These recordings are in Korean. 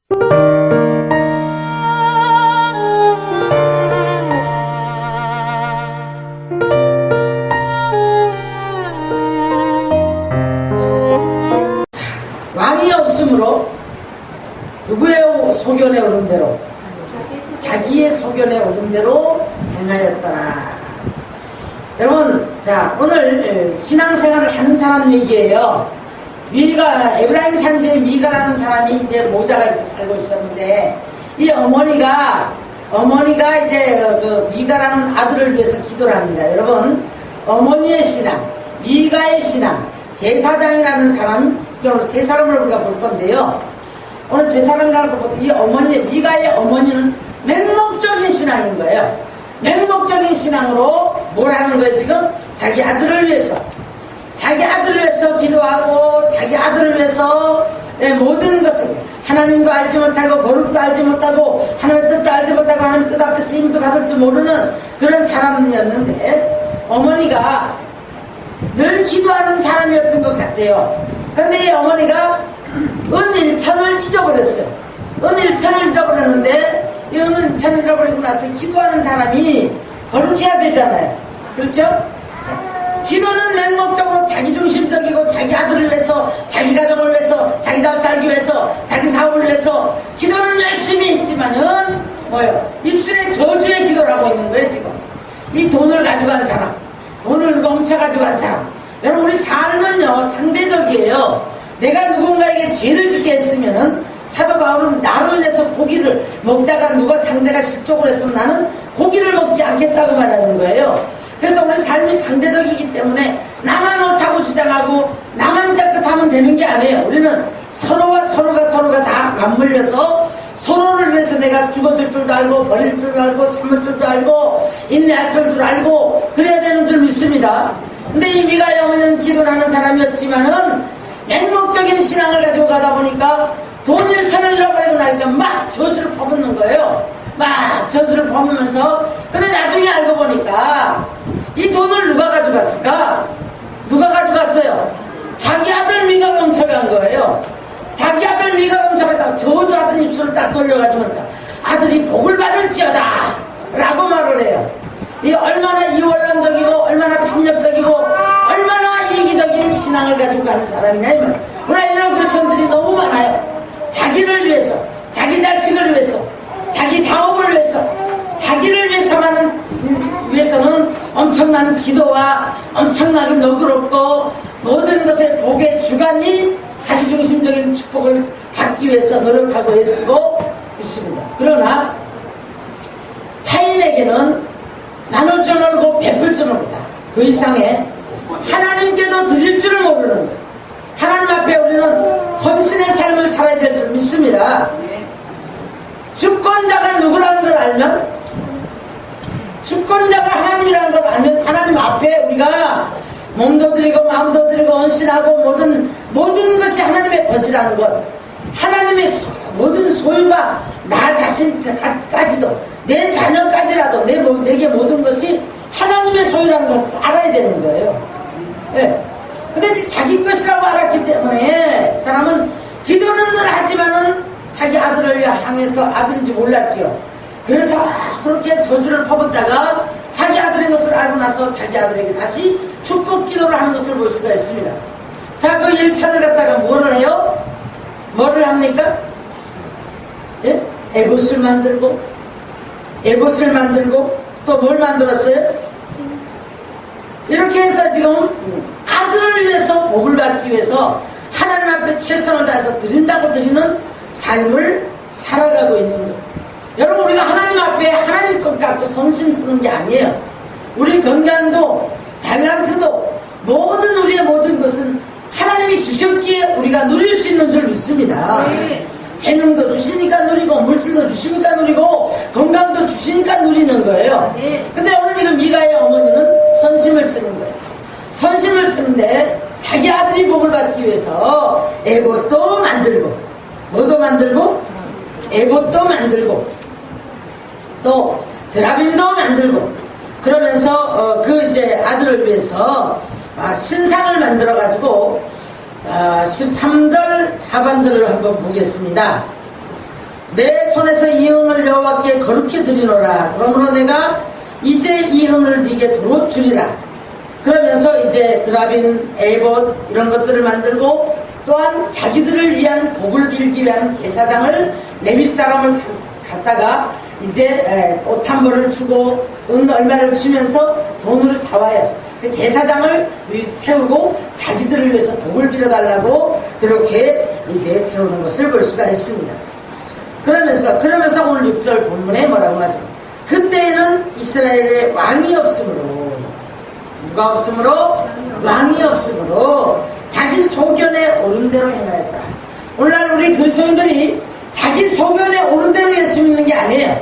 왕이 없으므로 누구의 소견에 오른 대로? 자기의 소견에 오른 대로 행하였더라. 여러분, 자, 오늘 신앙생활을 하는 사람 얘기예요. 에브라임 산지에 미가라는 사람이 이제 모자가 이렇게 살고 있었는데, 이 어머니가 이제 그 미가라는 아들을 위해서 기도를 합니다. 여러분, 어머니의 신앙, 미가의 신앙, 제사장이라는 사람, 오늘 세 사람을 우리가 볼 건데요. 오늘 세 사람이라고 볼 때 이 미가의 어머니는 맹목적인 신앙인 거예요. 맹목적인 신앙으로 뭘 하는 거예요, 지금? 자기 아들을 위해서 기도하고, 자기 아들을 위해서 모든 것을, 하나님도 알지 못하고, 거룩도 알지 못하고, 하나님의 뜻도 알지 못하고, 하나님의 뜻 앞에 쓰임도 받을 줄 모르는 그런 사람이었는데, 어머니가 늘 기도하는 사람이었던 것 같아요. 근데 이 어머니가 은일천을 잊어버렸어요. 은일천을 잊어버렸는데, 이 은일천을 잃어버리고 나서 기도하는 사람이 거룩해야 되잖아요. 그렇죠? 기도는 맹목적으로 자기중심적이고, 자기 아들을 위해서, 자기 가정을 위해서, 자기 잘 살기 위해서, 자기 사업을 위해서 기도는 열심히 있지만은 뭐예요? 입술에 저주의 기도를 하고 있는 거예요. 지금 이 돈을 가져간 사람, 돈을 훔쳐 가져간 사람, 여러분, 우리 삶은요 상대적이에요. 내가 누군가에게 죄를 짓게 했으면은, 사도 바울은 나로 인해서 고기를 먹다가 누가 상대가 실족을 했으면 나는 고기를 먹지 않겠다고 말하는 거예요. 그래서 우리 삶이 상대적이기 때문에 나만 옳다고 주장하고 나만 깨끗하면 되는 게 아니에요. 우리는 서로가 다 맞물려서 서로를 위해서 내가 죽어줄 줄도 알고, 버릴 줄도 알고, 참을 줄도 알고, 인내할 줄도 알고, 그래야 되는 줄 믿습니다. 근데 이 미가의 어머니는 기도를 하는 사람이었지만은 맹목적인 신앙을 가지고 가다 보니까 돈 1천을 잃어버리고 나니까 막 저주를 퍼붓는 거예요. 막 저주를 퍼부면서, 근데 나중에 알고 보니까 이 돈을 누가 가져갔을까? 누가 가져갔어요? 자기 아들 미가가 훔쳐간 거예요. 자기 아들 미가가 훔쳐갔다고 저주하던 입술을 딱 돌려가지고 아들이 복을 받을지어다 라고 말을 해요. 이 얼마나 이원론적이고, 얼마나 폭력적이고, 얼마나 이기적인 신앙을 가지고 가는 사람이냐, 이 말. 오늘 이런 그리스도인들이 너무 많아요. 자기를 위해서, 자기 자식을 위해서, 자기 사업을 위해서, 자기를 위해서는 엄청난 기도와 엄청나게 너그럽고, 모든 것의 복의 주관이 자기중심적인 축복을 받기 위해서 노력하고 애쓰고 있습니다. 그러나 타인에게는 나눌 줄 모르고 베풀 줄 모르자. 그 이상의 하나님께도 드릴 줄을 모르는 거예요. 하나님 앞에 우리는 헌신의 삶을 살아야 될 줄 믿습니다. 주권자가 누구라는 걸 알면, 주권자가 하나님이라는 걸 알면, 하나님 앞에 우리가 몸도 드리고 마음도 드리고 헌신하고 모든 것이 하나님의 것이라는 것, 하나님의 모든 소유가 나 자신까지도, 내 자녀까지라도 내게 모든 것이 하나님의 소유라는 것을 알아야 되는 거예요. 네. 근데 자기 것이라고 알았기 때문에 사람은 기도는 늘 하지만은 자기 아들을 향해서 아들인지 몰랐지요. 그래서 그렇게 저주를 퍼붓다가 자기 아들인 것을 알고 나서 자기 아들에게 다시 축복 기도를 하는 것을 볼 수가 있습니다. 자, 그 일차를 갖다가 뭐를 해요? 뭐를 합니까? 예? 에봇을 만들고 또 뭘 만들었어요? 이렇게 해서 지금 아들을 위해서 복을 받기 위해서 하나님 앞에 최선을 다해서 드린다고 드리는 삶을 살아가고 있는 거예요. 여러분, 우리가 하나님 앞에 하나님 것 갖고 선심 쓰는 게 아니에요. 우리 건강도 달란트도 우리의 모든 것은 하나님이 주셨기에 우리가 누릴 수 있는 줄 믿습니다. 네. 재능도 주시니까 누리고, 물질도 주시니까 누리고, 건강도 주시니까 누리는 거예요. 네. 근데 오늘 지금 미가의 어머니는 선심을 쓰는 거예요. 선심을 쓰는데 자기 아들이 복을 받기 위해서 에봇도 만들고, 뭐도 만들고? 에봇도 만들고, 또 드라빔도 만들고, 그러면서 그 이제 아들을 위해서 신상을 만들어 가지고 13절 하반절을 한번 보겠습니다. 내 손에서 이 은을 여호와께 거룩히 드리노라. 그러므로 내가 이제 이 은을 네게 도로 주리라. 그러면서 이제 드라빈, 에봇 이런 것들을 만들고 또한 자기들을 위한 복을 빌기 위한 제사장을 레위 사람을 갖다가 이제 옷 한 벌을 주고 은 얼마를 주면서 돈으로 사와요. 그 제사장을 세우고 자기들을 위해서 복을 빌어달라고 그렇게 이제 세우는 것을 볼 수가 있습니다. 그러면서 오늘 6절 본문에 뭐라고 말씀합니까? 그때에는 이스라엘에 왕이 없으므로, 누가 없으므로? 왕이 없으므로 자기 소견에 옳은 대로 행하였다. 오늘날 우리 그리스도인들이 자기 소견에 옳은 대로 예수 믿는 게 아니에요.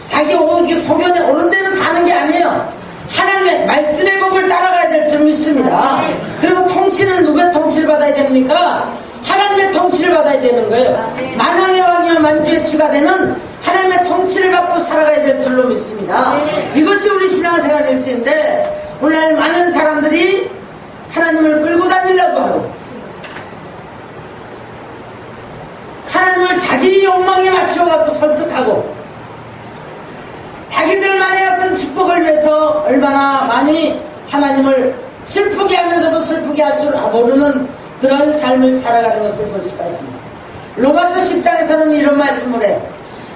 자기 소견에 옳은 대로 사는 게 아니에요. 하나님의 말씀의 법을 따라가야 될 줄 믿습니다. 그리고 통치는 누구의 통치를 받아야 됩니까? 하나님의 통치를 받아야 되는 거예요. 만왕의 왕이와 만주의 주가 되는 하나님의 통치를 받고 살아가야 될 줄로 믿습니다. 이것이 우리 신앙생활일지인데 오늘날 많은 사람들이 하나님을 끌고 다니려고 하고 하나님을 자기 욕망에 맞춰갖고 설득하고 자기들만의 어떤 축복을 위해서 얼마나 많이 하나님을 슬프게 하면서도 슬프게 할 줄 모르는 그런 삶을 살아가는 것을 볼 수가 있습니다. 로마서 10장에서는 이런 말씀을 해요.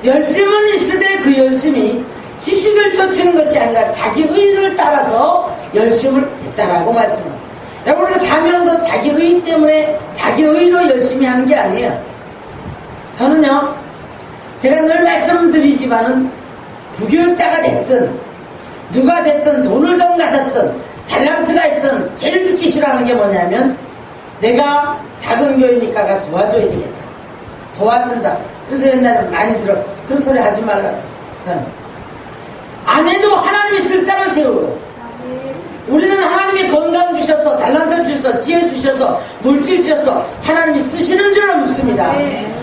열심은 있으되 그 열심이 지식을 쫓은 것이 아니라 자기 의를 따라서 열심을 했다라고 말씀합니다. 여러분의 사명도 자기 의 때문에 자기 의로 열심히 하는 게 아니에요. 저는요, 제가 늘 말씀드리지만은 부교육자가 됐든 누가 됐든 돈을 좀 가졌든 탤런트가 있든 제일 듣기 싫어하는 게 뭐냐면 내가 작은 교회니까가 도와줘야 되겠다. 도와준다. 그래서 옛날에 많이 들어. 그런 소리 하지 말라. 저는 안 해도 하나님이 쓸 자를 세우고 우리는 하나님이 건강 주셔서 탤런트 주셔서 지혜 주셔서 물질 주셔서 하나님이 쓰시는 줄로 믿습니다.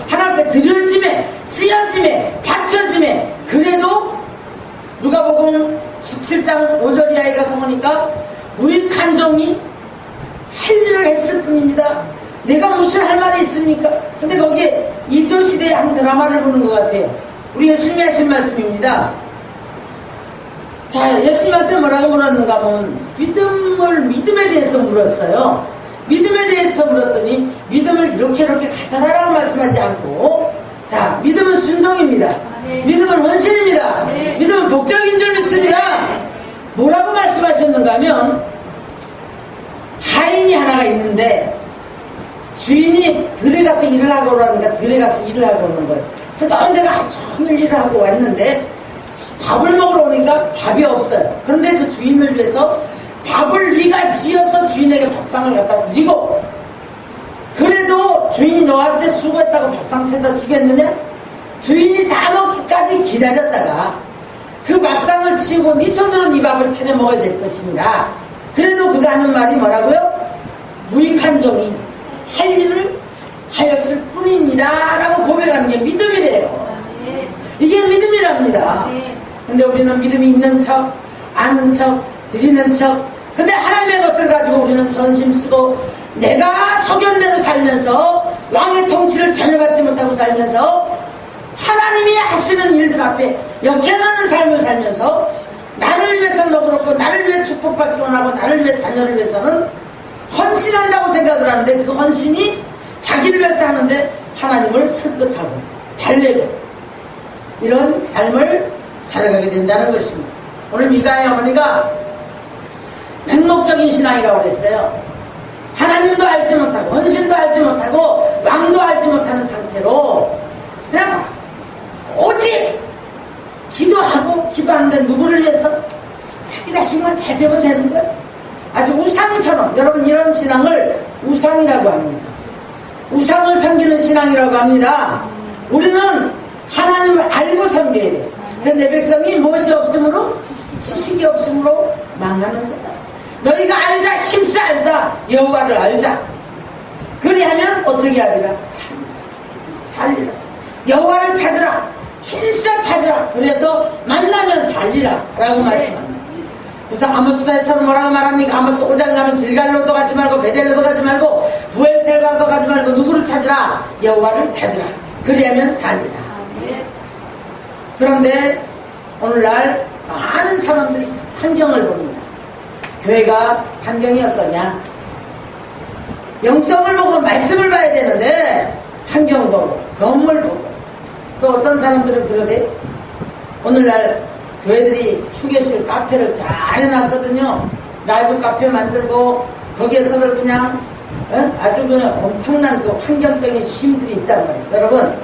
하나님 앞에 드려짐에 쓰여짐에 바쳐짐에 그래도 누가복음 17장 5절 이하에 가서 보니까 무익한 종이 할 일을 했을 뿐입니다. 내가 무슨 할 말이 있습니까? 근데 거기에 2조 시대의 한 드라마를 보는 것 같아요. 우리 예수님이 하신 말씀입니다. 자, 예수님한테 뭐라고 물었는가 하면 믿음에 대해서 물었어요. 믿음에 대해서 물었더니 믿음을 이렇게 가져라라고 말씀하지 않고 자, 믿음은 순종입니다. 믿음은 헌신입니다. 믿음은 복적인 줄 믿습니다. 뭐라고 말씀하셨는가 하면 하인이 하나가 있는데 주인이 들에 가서 일을 하고 오라니까 들에 가서 일을 하고 오는 거예요. 뜨거운 데가 하루 종일 일을 하고 왔는데 밥을 먹으러 오니까 밥이 없어요. 그런데 그 주인을 위해서 밥을 네가 지어서 주인에게 밥상을 갖다 드리고 그래도 주인이 너한테 수고했다고 밥상 채다 주겠느냐? 주인이 다 먹기까지 기다렸다가 그 밥상을 치우고 네 손으로 네 밥을 차려 먹어야 될 것이니라. 그래도 그가 하는 말이 뭐라고요? 무익한 종이 할 일을 하였을 뿐입니다 라고 고백하는 게 믿음이래요. 이게 믿음이랍니다. 근데 우리는 믿음이 있는 척 아는 척 드리는 척 근데 하나님의 것을 가지고 우리는 선심 쓰고 내가 소견대로 살면서 왕의 통치를 전혀 받지 못하고 살면서 하나님이 하시는 일들 앞에 역행하는 삶을 살면서 나를 위해서는 그렇고 나를 위해 축복받기 원하고 나를 위해 자녀를 위해서는 헌신한다고 생각을 하는데 그 헌신이 자기를 위해서 하는데 하나님을 설득하고 달래고 이런 삶을 살아가게 된다는 것입니다. 오늘 미가의 어머니가 맹목적인 신앙이라고 그랬어요. 하나님도 알지 못하고 헌신도 알지 못하고 왕도 알지 못하는 상태로 그냥 오직 기도하는데 누구를 위해서? 자기 자신만 잘 되면 되는 거예요. 아주 우상처럼 여러분 이런 신앙을 우상이라고 합니다. 우상을 섬기는 신앙이라고 합니다. 우리는 하나님을 알고 섬겨야 돼요. 내 백성이 무엇이 없으므로? 지식이 없으므로 망하는 거다. 너희가 알자 힘써 알자 여호와를 알자 그리하면 어떻게 하리라? 살리라. 여호와를 찾으라 힘써 찾으라. 그래서 만나면 살리라 라고 말씀합니다. 그래서 아모스에서는 뭐라고 말합니까? 아모스 5장 가면 길갈로도 가지 말고 베델로도 가지 말고 부엘셀바도 가지 말고 누구를 찾으라? 여호와를 찾으라. 그리하면 살리라. 그런데 오늘날 많은 사람들이 환경을 봅니다. 교회가 환경이 어떠냐? 영성을 보고 말씀을 봐야 되는데 환경 보고 건물 보고, 또 어떤 사람들은 그러대. 오늘날 교회들이 휴게실 카페를 잘 해놨거든요. 라이브 카페 만들고 거기에서는 그냥 아주 그냥 엄청난 그 환경적인 쉼들이 있단 말이에요. 여러분,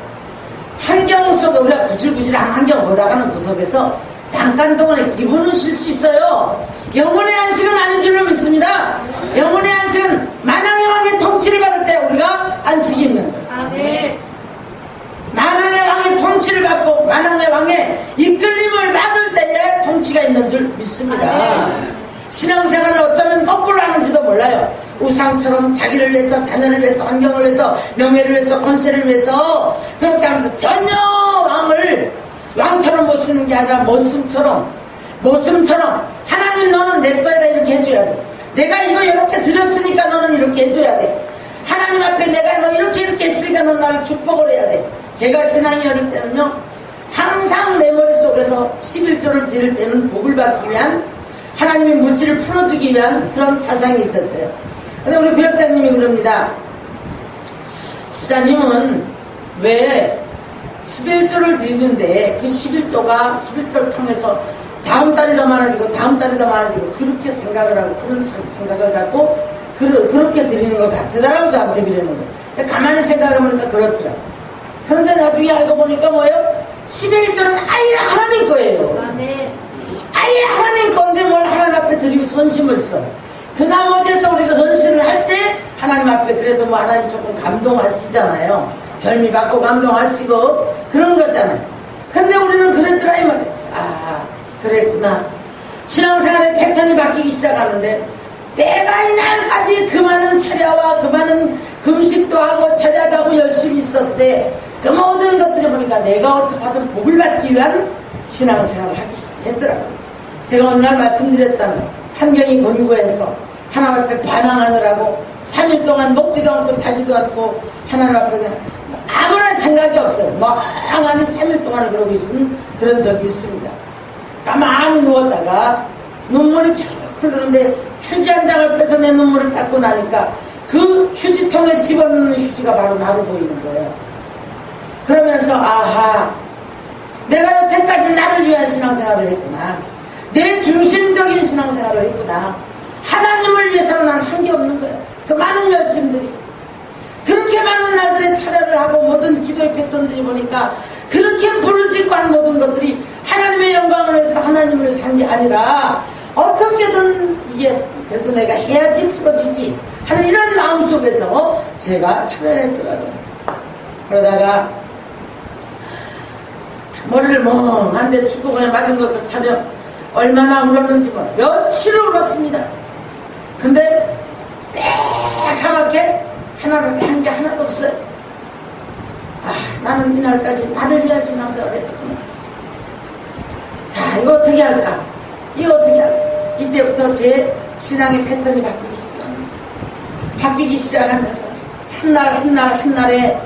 환경 속에 우리가 구질구질한 환경 보다가는 그 속에서 잠깐 동안에 기분은 쉴 수 있어요. 영혼의 안식은 아닌 줄로 믿습니다. 영혼의 안식은 만왕의 왕의 통치를 받을 때 우리가 안식이 있는 거예요. 아멘. 만왕의 왕의 통치를 받고 만왕의 왕의 이끌림을 받을 때에 통치가 있는 줄 믿습니다. 신앙생활을 어쩌면 거꾸로 하는지도 몰라요. 우상처럼 자기를 위해서, 자녀를 위해서, 환경을 위해서, 명예를 위해서, 권세를 위해서 그렇게 하면서 전혀 왕처럼 모시는 게 아니라 모습처럼 하나님 너는 내 거에다 이렇게 해줘야 돼. 내가 이거 이렇게 드렸으니까 너는 이렇게 해줘야 돼. 하나님 앞에 내가 너 이렇게 했으니까 너는 나를 축복을 해야 돼. 제가 신앙이 어릴 때는요, 항상 내 머릿속에서 11조를 드릴 때는 복을 받기 위한, 하나님의 물질을 풀어주기 위한 그런 사상이 있었어요. 근데 우리 구역장님이 그럽니다. 집사님은 왜 11조를 드리는데 그 11조가 11조를 통해서 다음 달이 더 많아지고 다음 달이 더 많아지고 그렇게 생각을 하고 그런 생각을 갖고 그렇게 드리는 것 같으다라고 저한테 그러는 거예요. 가만히 생각해보니까 그렇더라고요. 그런데 나중에 알고 보니까 뭐예요? 11조는 아예 하나님 거예요. 아예 하나님 건데 뭘 하나님 앞에 드리고 선심을 써. 그 나머지에서 우리가 헌신을 할 때 하나님 앞에 그래도 뭐 하나님 조금 감동하시잖아요. 별미 받고 감동하시고 그런 거잖아요. 근데 우리는 그랬더라 이 말이에요. 아, 그랬구나. 신앙생활의 패턴이 바뀌기 시작하는데 내가 이날까지 그 많은 철야와 그 많은 금식도 하고 철야도 하고 열심히 있었을 때 그 모든 것들을 보니까 내가 어떻게 하든 복을 받기 위한 신앙생활을 하기 시작했더라고요. 제가 어느 날 말씀드렸잖아요. 환경이 권고해서 하나님 앞에 반항하느라고 3일 동안 먹지도 않고 자지도 않고 하나님 앞에 그냥 아무런 생각이 없어요. 멍하니 3일 동안 그러고 있은 그런 적이 있습니다. 가만히 누웠다가 눈물이 쭉 흐르는데 휴지 한 장을 빼서 내 눈물을 닦고 나니까 그 휴지통에 집어넣는 휴지가 바로 나로 보이는 거예요. 그러면서 아하, 내가 여태까지 나를 위한 신앙생활을 했구나. 내 중심적인 신앙생활을 했구나. 하나님을 위해서는 난 한 게 없는 거예요. 그 많은 열심들이, 그렇게 많은 날들의 철야를 하고 모든 기도의 패턴들이 보니까 그렇게 부르짖고 한 모든 것들이 하나님의 영광을 위해서 하나님을 위해서 한 게 아니라 어떻게든 이게 그래도 내가 해야지 풀어지지 하는 이런 마음 속에서 제가 철야를 했더라고요. 그러다가 머리를 멍한데 축구공에 맞은 것도 차려 얼마나 울었는지 몰라. 며칠을 울었습니다. 근데 새카맣게 하나님의 한 게 하나도 없어요. 아, 나는 이날까지 나를 위한 신앙생활을 했구나. 자, 이거 어떻게 할까? 이때부터 제 신앙의 패턴이 바뀌기 시작하면서 한날에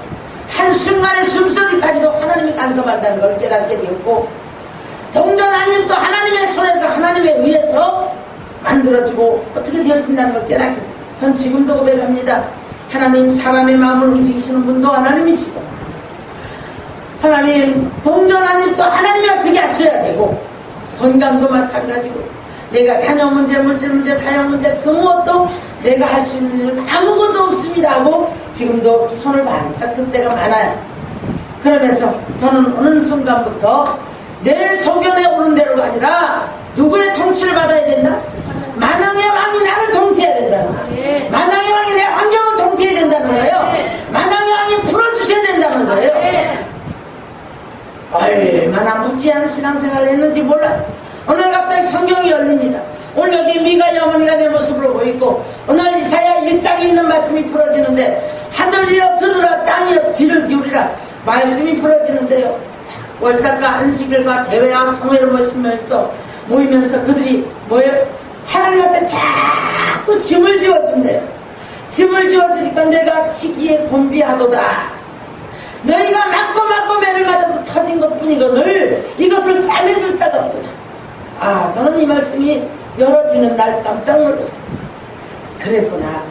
한순간의 숨소리까지도 하나님이 간섭한다는 걸 깨닫게 되었고, 동전 한 입도 하나님의 손에서 하나님에 의해서 만들어지고 어떻게 되어진다는 걸 깨닫게, 전 지금도 고백합니다. 하나님, 사람의 마음을 움직이시는 분도 하나님이시고, 하나님 동전 한 입도 하나님이 어떻게 하셔야 되고, 건강도 마찬가지고, 내가 자녀 문제, 물질 문제, 사형 문제 그 무엇도 내가 할 수 있는 일은 아무것도 없습니다 하고 지금도 두 손을 반짝 든 때가 많아요. 그러면서 저는 어느 순간부터 내 소견에 오는 대로가 아니라 누구의 통치를 받아야 된다? 만왕의 왕이 나를 통치해야 된다는 거예요. 만왕의 왕이 내 환경을 통치해야 된다는 거예요. 만왕의 왕이 풀어주셔야 된다는 거예요. 얼마나 무지한 신앙생활을 했는지 몰라요. 오늘 갑자기 성경이 열립니다. 오늘 여기 미가의 어머니가 내 모습으로 보이고, 오늘 이사야 1장에 있는 말씀이 풀어지는데, 하늘이여 들으라, 땅이여 귀를 기울이라 말씀이 풀어지는데요. 자, 월삭과 안식일과 대회와 성회를 모이면서 그들이 뭐예요? 하나님한테 자꾸 짐을 지어준대요. 짐을 지어주니까 내가 지기에 곤비하도다. 너희가 맞고 매를 맞아서 터진 것 뿐이거늘 저는 이 말씀이 열어지는 날 깜짝 놀랐어요. 그랬구나.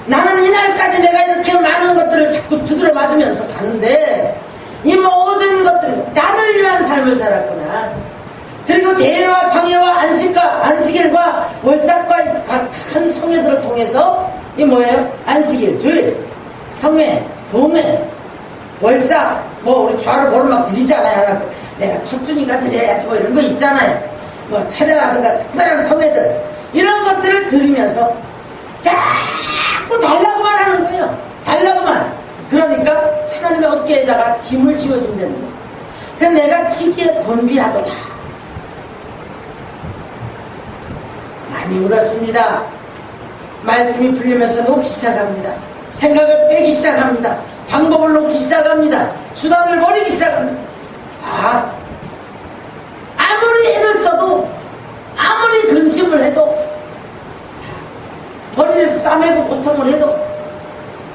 나는 이날까지 내가 이렇게 많은 것들을 자꾸 두드려 맞으면서 가는데 이 모든 것들 나를 위한 삶을 살았구나. 그리고 대회와 성회와 안식일과 월삭과 각 큰 성회들을 통해서 이 뭐예요? 안식일, 주일, 성회, 봉회, 월삭, 뭐 우리 좌를 보를 막 드리잖아요. 내가 첫 주니까 드려야지 뭐 이런 거 있잖아요. 뭐 철회라든가 특별한 성회들 이런 것들을 드리면서 자꾸 달라고만 하는 거예요. 달라고만. 그러니까 하나님의 어깨에다가 짐을 지어준다는 거예요. 그 내가 지기에 권비하도다. 많이 울었습니다. 말씀이 풀리면서 놓기 시작합니다. 생각을 빼기 시작합니다. 방법을 놓기 시작합니다. 수단을 버리기 시작합니다. 아무리 애를 써도 아무리 근심을 해도 머리를 싸매고 고통을 해도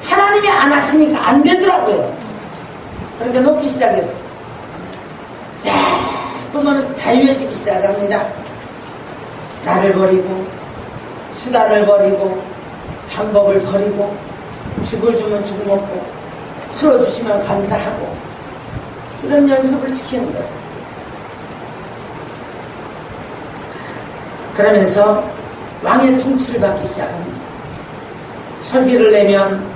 하나님이 안 하시니까 안 되더라고요. 그러니까 놓기 시작했어요. 자꾸 그러면서 자유해지기 시작합니다. 나를 버리고 수단을 버리고 방법을 버리고 죽을 주면 죽 먹고 풀어주시면 감사하고 이런 연습을 시키는 거예요. 그러면서 왕의 통치를 받기 시작합니다. 혈기를 내면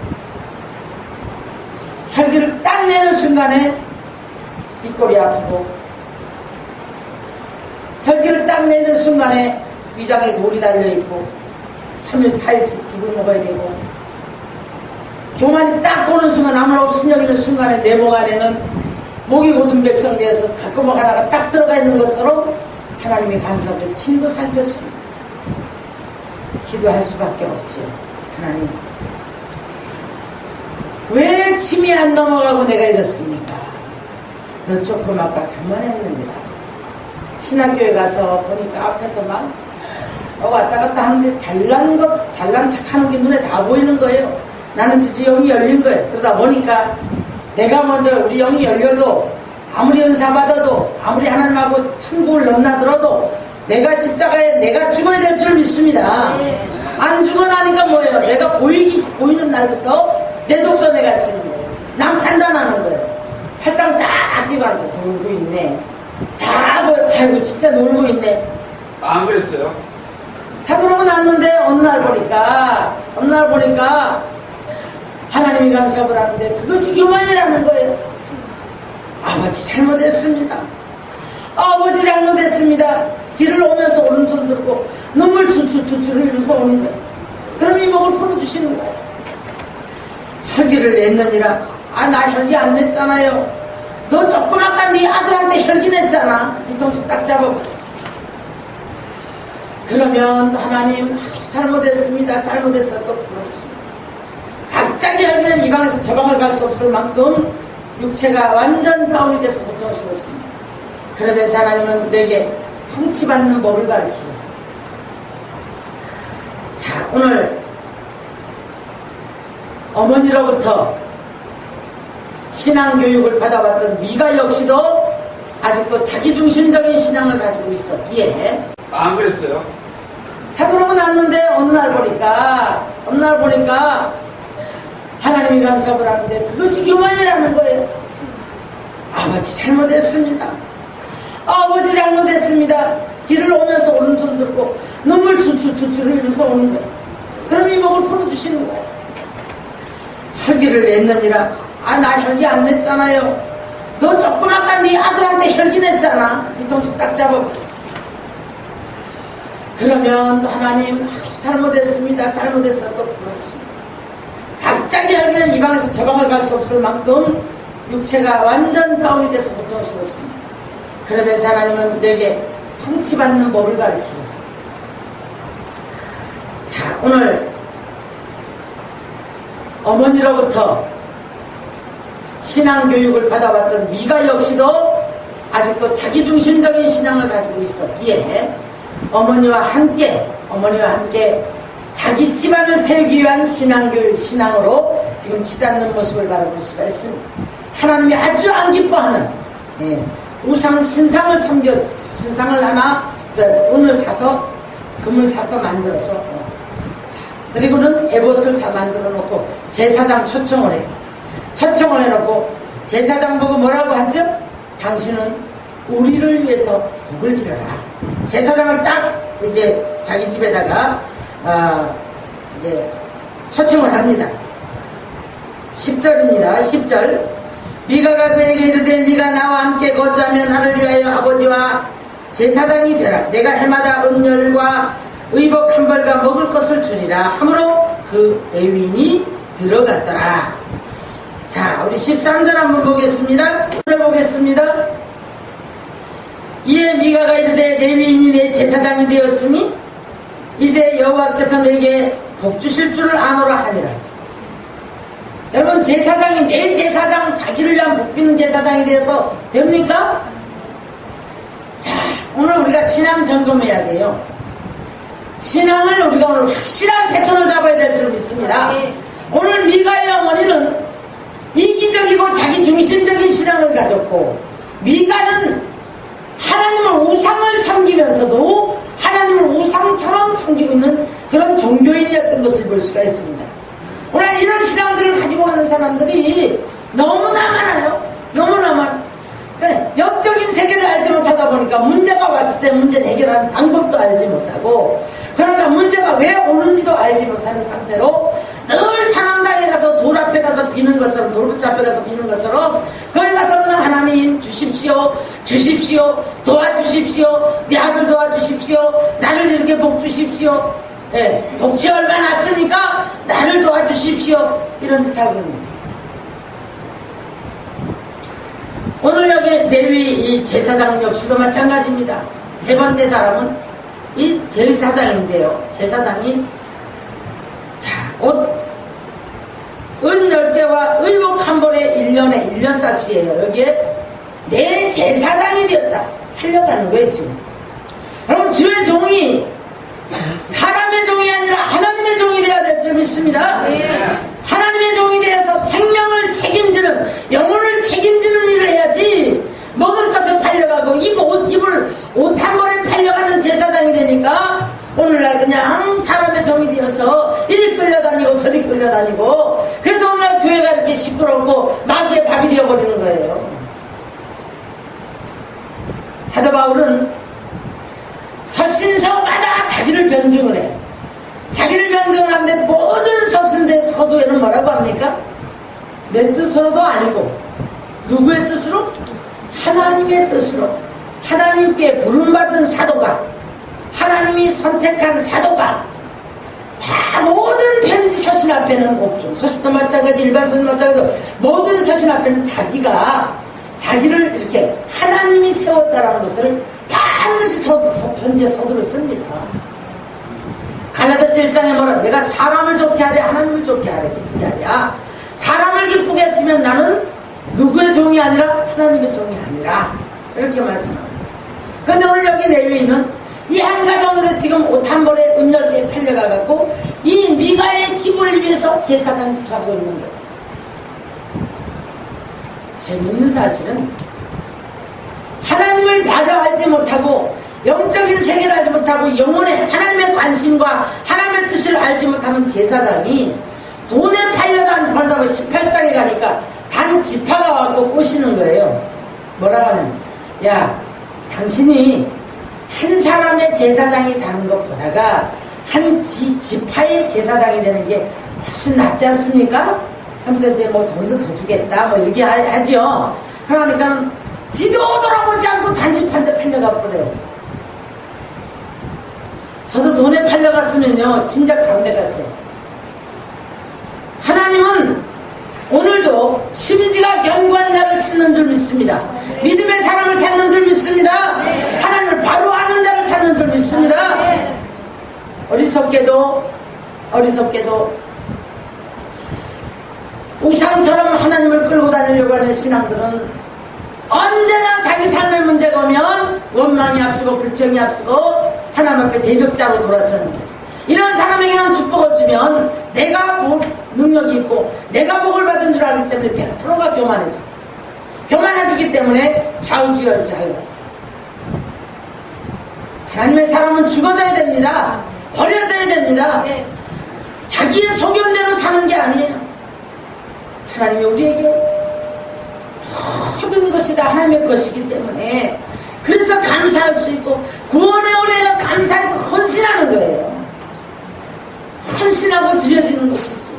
혈기를 딱 내는 순간에 뒷골이 아프고 혈기를 딱 내는 순간에 위장에 돌이 달려있고 3일 4일씩 죽을 먹어야 되고 교만이 딱 보는 순간 아무 없은 여기는 순간에 내 목 안에는 목이 고든 백성대에서 가끔씩 하나가 딱 들어가 있는 것처럼 하나님의 간섭을 침도 삼켰습니다. 기도할 수밖에 없지. 하나님 왜 침이 안 넘어가고 내가 이렇습니까? 너 조금 아까 교만했느니라. 신학교에 가서 보니까 앞에서 막 왔다 갔다 하는데 잘난 척 하는 게 눈에 다 보이는 거예요. 나는 진짜 영이 열린 거예요. 그러다 보니까 내가 먼저 우리 영이 열려도 아무리 은사 받아도 아무리 하나님하고 천국을 넘나들어도 내가 십자가에 내가 죽어야 될 줄 믿습니다. 안 죽어나니까 뭐예요? 내가 보이는 날부터 내 독선에 갇히는 거예요. 난 판단하는 거예요. 팔짱 딱 끼고 앉아 놀고 있네. 다 보여. 아이고 진짜 놀고 있네. 안 그랬어요? 자 그러고 났는데 어느 날 보니까 하나님이 간섭을 하는데 그것이 교만이라는 거예요. 아버지 잘못했습니다. 아버지 잘못했습니다. 길을 오면서 오른손 들고 눈물 줄줄 흘리면서 오는 거예요. 그럼 이 목을 풀어주시는 거예요. 혈기를 냈느니라. 나 혈기 안 냈잖아요. 너 조금 아까 네 아들한테 혈기 냈잖아. 뒤통수 딱 잡아버렸어. 그러면 또 하나님 잘못했습니다. 또 풀어주세요. 갑자기 혈기는 이 방에서 저 방을 갈 수 없을 만큼 육체가 완전 다운이 돼서 고통할 수가 없습니다. 그러면서 하나님은 내게 통치받는 법을 가르치셨어요. 자, 오늘 어머니로부터 신앙교육을 받아왔던 미가 역시도 아직도 자기중심적인 신앙을 가지고 있었기에 안 그랬어요? 자 그러고 났는데 어느 날 보니까 하나님이 간섭을 하는데 그것이 교만이라는 거예요. 아버지 잘못했습니다. 길을 오면서 오른손 들고 눈물 줄줄 흘리면서 오는 거예요. 그럼 이 목을 풀어주시는 거예요. 혈기를 냈느니라. 나 혈기 안 냈잖아요. 너 조금 아까 네 아들한테 혈기 냈잖아. 뒤통수 딱 잡아버렸어. 그러면 또 하나님 잘못했습니다. 또 풀어주세요. 갑자기 혈기는 이 방에서 저 방을 갈 수 없을 만큼 육체가 완전 다운이 돼서 고통할 수가 없습니다. 그러면서 하나님은 내게 통치받는 법을 가르치셨어요. 자, 오늘 어머니로부터 신앙교육을 받아왔던 미가 역시도 아직도 자기중심적인 신앙을 가지고 있었기에 어머니와 함께 자기 집안을 세우기 위한 신앙으로 지금 치닫는 모습을 바라볼 수가 있습니다. 하나님이 아주 안 기뻐하는 우상 신상을 신상을 하나 은을 사서 금을 사서 만들어서 자, 그리고는 에봇을 만들어 놓고 제사장 초청을 해요. 초청을 해놓고 제사장 보고 뭐라고 하죠? 당신은 우리를 위해서 복을 빌어라. 제사장을 딱 이제 자기 집에다가 이제 초청을 합니다. 10절입니다. 10절. 미가가 그에게 이르되 네가 나와 함께 거주하며 나를 위하여 아버지와 제사장이 되라. 내가 해마다 은열과 의복 한 벌과 먹을 것을 주리라 하므로 그 레위인이 들어갔더라. 자, 우리 13절 한번 보겠습니다. 13절 보겠습니다. 이에 미가가 이르되 레위인이 내 제사장이 되었으니 이제 여호와께서 내게 복 주실 줄을 아노라 하니라. 여러분, 제사장이 내 제사장, 자기를 위한 복비는 제사장이 되어서 됩니까? 자, 오늘 우리가 신앙 점검해야 돼요. 신앙을 우리가 오늘 확실한 패턴을 잡아야 될 줄 믿습니다. 오늘 미가의 어머니는 이기적이고 자기 중심적인 신앙을 가졌고, 미가는 하나님을 우상을 섬기면서도 하나님을 우상처럼 섬기고 있는 그런 종교인이었던 것을 볼 수가 있습니다. 오늘 이런 신앙들을 가지고 가는 사람들이 너무나 많아요. 너무나 많아요. 영적인 세계를 알지 못하다 보니까 문제가 왔을 때 문제 해결하는 방법도 알지 못하고, 그러니까 문제가 왜 오는지도 알지 못하는 상태로 늘 상황당에 가서 돌 앞에 가서 비는 것처럼, 돌붙이 앞에 가서 비는 것처럼 거기 가서 그냥 하나님 주십시오, 주십시오, 도와주십시오, 내 아들 도와주십시오, 나를 이렇게 복 주십시오, 예, 복지 얼마 났으니까 나를 도와주십시오, 이런 짓 하고 있는. 오늘 여기 레위 이 제사장 역시도 마찬가지입니다. 세 번째 사람은 이 제사장인데요. 제사장이 은 10개와 의복 한 벌에 1년 싹시예요. 여기에 내 제사장이 되었다. 하려가는 거예요, 지금. 여러분, 주의 종이 사람의 종이 아니라 하나님의 종이 되어야 될 줄 믿습니다. 하나님의 종이 되어서 생명을 책임지는, 영혼을 책임지는 일을 해야지, 먹을 것에 팔려가고 입을 옷 한 벌에 팔려가는 제사장이 되니까 오늘날 그냥 사람의 종이 되어서 이리 끌려다니고 저리 끌려다니고, 그래서 오늘날 교회가 이렇게 시끄럽고 마귀의 밥이 되어버리는 거예요. 사도 바울은 서신서마다 자기를 변증을 해요. 자기를 변증을 하는데 모든 서신대 서두에는 뭐라고 합니까? 내 뜻으로도 아니고 누구의 뜻으로? 하나님의 뜻으로, 하나님께 부름받은 사도가, 하나님이 선택한 사도가, 모든 편지 서신 앞에는 옥중 서신도 마찬가지, 일반 서신 마찬가지로 모든 서신 앞에는 자기를 이렇게 하나님이 세웠다라는 것을 반드시 편지에 서두를 씁니다. 갈라디아서 1장에 뭐라, 내가 사람을 좋게 하랴 하나님을 좋게 하랴 기쁘게 하랴. 사람을 기쁘게 했으면 나는 누구의 종이 아니라 하나님의 종이 아니라, 이렇게 말씀합니다. 그런데 오늘 여기 레위인은 이 한 가정으로 지금 옷 한 벌에 은 10개 팔려가갖고 이 미가의 집을 위해서 제사장 짓을 하고 있는 거예요. 재밌는 사실은 하나님을 바로 알지 못하고 영적인 세계를 알지 못하고 영혼의 하나님의 관심과 하나님의 뜻을 알지 못하는 제사장이 돈에 팔다가 18장에 가니까 단 지파가 와서 꼬시는 거예요. 뭐라고 하냐면, 야, 당신이 한 사람의 제사장이 되는 것보다가 한 지파의 제사장이 되는 게 훨씬 낫지 않습니까? 하면서 이제 뭐 돈도 더 주겠다 뭐 이렇게 하죠. 그러니까는 뒤도 돌아보지 않고 단지파한테 팔려가 버려요. 저도 돈에 팔려갔으면요 진작 다른 데 갔어요. 하나님은 오늘도 심지가 견고한 자를 찾는 줄 믿습니다. 믿음의 사람을 찾는 줄 믿습니다. 하나님을 바로 아는 자를 찾는 줄 믿습니다. 어리석게도 우상처럼 하나님을 끌고 다니려고 하는 신앙들은 언제나 자기 삶의 문제가 오면 원망이 앞서고 불평이 앞서고 하나님 앞에 대적자로 돌아서는 거예요. 이런 사람에게는 축복을 주면 내가 능력이 있고 내가 복을 받은 줄 알기 때문에 100%가 교만해지기 때문에 좌우지열하게 하나님의 사람은 죽어져야 됩니다. 버려져야 됩니다. 자기의 소견대로 사는 게 아니에요. 하나님이 우리에게 모든 것이 다 하나님의 것이기 때문에 그래서 감사할 수 있고 구원의 은혜가 감사해서 헌신하는 거예요. 헌신하고 드려지는 것이지.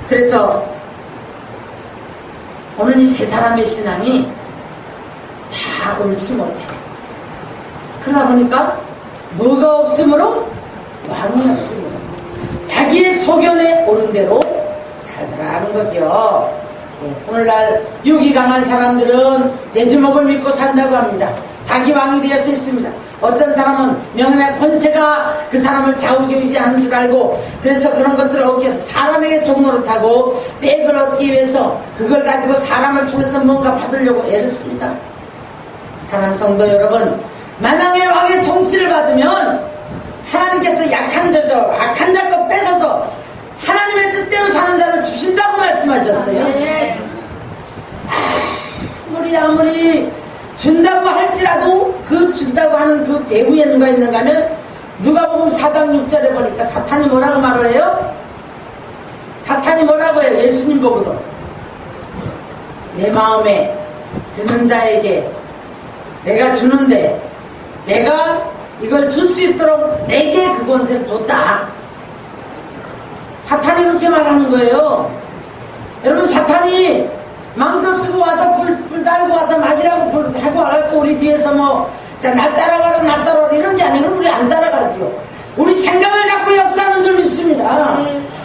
그래서 오늘 이 세 사람의 신앙이 다 옳지 못해. 그러다 보니까 뭐가 없으므로 왕이 없으므로 자기의 소견에 옳은 대로 살더라는 거죠. 오늘날 육이 강한 사람들은 내 주먹을 믿고 산다고 합니다. 자기 왕이 되어 서 있습니다. 어떤 사람은 명예나 권세가 그 사람을 좌우지우지하는 줄 알고 그래서 그런 것들을 얻기 위해서 사람에게 종노릇하고 백을 얻기 위해서 그걸 가지고 사람을 통해서 뭔가 받으려고 애를 씁니다. 사랑하는 성도 여러분, 만왕의 왕의 통치를 받으면 하나님께서 약한 자죠, 악한 자 것 뺏어서 하나님의 뜻대로 사는 자를 주신다고 말씀하셨어요. 아무리 준다고 할지라도 그 준다고 하는 그 배후에 누가 있는가 하면 누가복음 4장 6절에 보니까 사탄이 뭐라고 말을 해요? 사탄이 뭐라고 해요? 예수님 보고도 내 마음에 드는 자에게 내가 주는데 내가 이걸 줄 수 있도록 내게 그 권세를 줬다. 사탄이 그렇게 말하는 거예요. 여러분, 사탄이 망토 쓰고 와서 불 달고 와서 막이라고 불 하고 와갖고 우리 뒤에서 자, 날 따라가라 날 따라가라 이런 게 아니고 우리 안 따라가죠. 우리 생각을 갖고 역사하는 줄 믿습니다.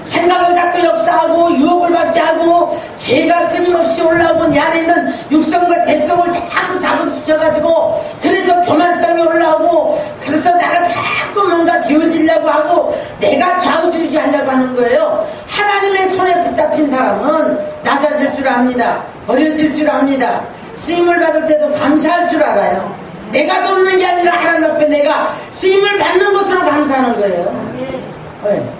생각을 갖고 역사하고 유혹을 받게 하고 죄가 끊임없이 올라오고 내 안에 있는 육성과 재성을 자꾸 자극시켜가지고 그래서 교만성이 올라오고 그래서 내가 자꾸 뭔가 되어지려고 하고 내가 좌우지우지 하려고 하는 거예요. 하나님의 손에 붙잡힌 사람은 낮아질 줄 압니다. 버려질 줄 압니다. 쓰임을 받을 때도 감사할 줄 알아요. 내가 돕는 게 아니라 하나님 앞에 내가 쓰임을 받는 것으로 감사하는 거예요. 네.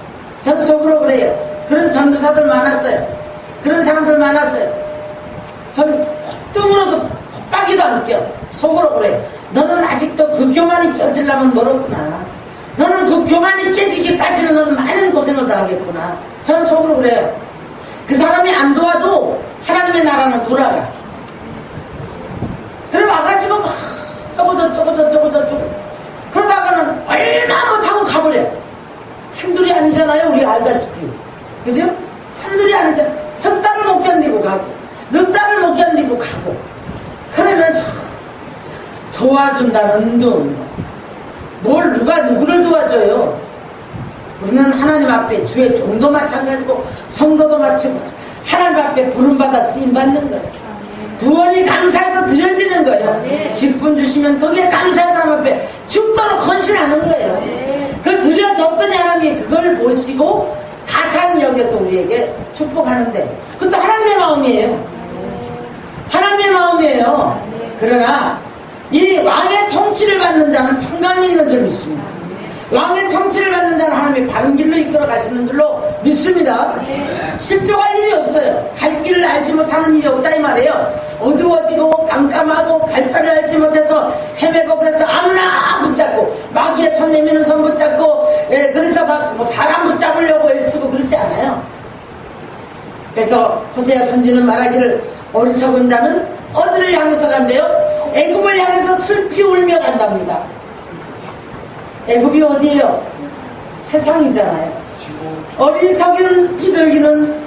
저는 속으로 그래요. 그런 전도사들 많았어요. 그런 사람들 많았어요. 전 콧등으로도 콧박이도 안 껴. 속으로 그래요. 너는 아직도 그 교만이 껴지려면 멀었구나. 너는 그 교만이 깨지기까지는 너는 많은 고생을 당하겠구나. 저는 속으로 그래요. 그 사람이 안 도와도 하나님의 나라는 돌아가. 그리고 와가지고 막 저거 그러다가는 얼마 못하고 가버려. 한둘이 아니잖아요. 우리가 알다시피. 그죠? 한둘이 아니잖아. 석 달을 못 견디고 가고 넉 달을 못 견디고 가고 그러면서 도와준다는 둥. 뭘 누가 누구를 도와줘요? 우리는 하나님 앞에 주의 종도 마찬가지고 성도도 마찬가지고 하나님 앞에 부름받아 쓰임받는 거예요. 구원이 감사해서 드려지는 거예요. 직분 주시면 거기에 감사한 사람 앞에 죽도록 헌신하는 거예요. 그걸 드려줬더니 하나님이 그걸 보시고 가상 여겨서 우리에게 축복하는데 그것도 하나님의 마음이에요. 하나님의 마음이에요. 그러나 이 왕의 통치를 받는 자는 평강이 있는 줄 믿습니다. 왕의 통치를 받는 자는 하나님이 바른 길로 이끌어 가시는 줄로 믿습니다. 실족할 일이 없어요. 갈 길을 알지 못하는 일이 없다 이 말이에요. 어두워지고 깜깜하고 갈 바를 알지 못해서 헤매고 그래서 아무나 붙잡고 마귀의 손 내미는 손 붙잡고 그래서 막 사람 붙잡으려고 애쓰고 그러지 않아요. 그래서 호세아 선지는 말하기를 어리석은 자는 어디를 향해서 간대요? 애굽을 향해서 슬피 울며 간답니다. 애굽이 어디예요? 세상이잖아요. 어리석은 비둘기는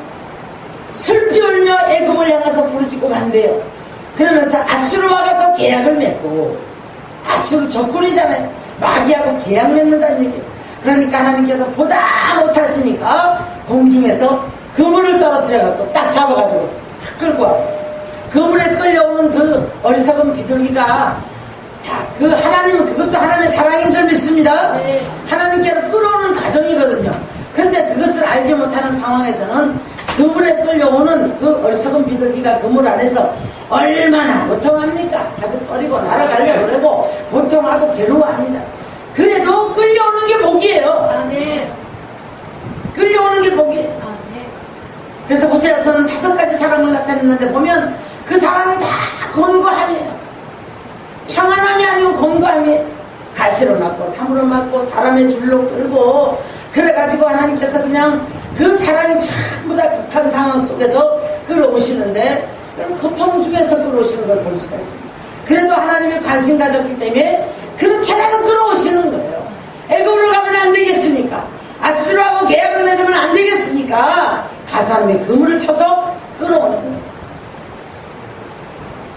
슬피 울며 애굽을 향해서 부르짖고 간대요. 그러면서 아수르와 가서 계약을 맺고 아수르 적군이잖아요. 마귀하고 계약 맺는다는 얘기예요. 그러니까 하나님께서 보다 못하시니까 공중에서 그물을 떨어뜨려갖고 딱 잡아가지고 확 끌고 와요. 그물에 끌려오는 그 어리석은 비둘기가 자, 그 하나님은 그것도 하나님의 사랑인 줄 믿습니다. 하나님께로 끌어오는 과정이거든요. 그런데 그것을 알지 못하는 상황에서는 그물에 끌려오는 그 어리석은 비둘기가 그물 안에서 얼마나 고통합니까? 가득거리고 날아가려고 그러고 고통하고 괴로워합니다. 그래도 끌려오는 게 복이에요. 끌려오는 게 복이에요. 그래서 호세아서는 5가지 사랑을 나타냈는데 보면 그 사랑이 다 권고함이에요. 평안함이 아니고 공감이 가시로 맞고 탐으로 맞고 사람의 줄로 끌고 그래가지고 하나님께서 그냥 그 사랑이 전부 다 극한 상황 속에서 끌어오시는데 그럼 고통 중에서 끌어오시는 걸 볼 수가 있습니다. 그래도 하나님이 관심 가졌기 때문에 그렇게라도 끌어오시는 거예요. 애굽으로 가면 안 되겠습니까? 아수르하고 계약을 맺으면 안 되겠습니까? 가서 하나님의 그물을 쳐서 끌어오는 거예요.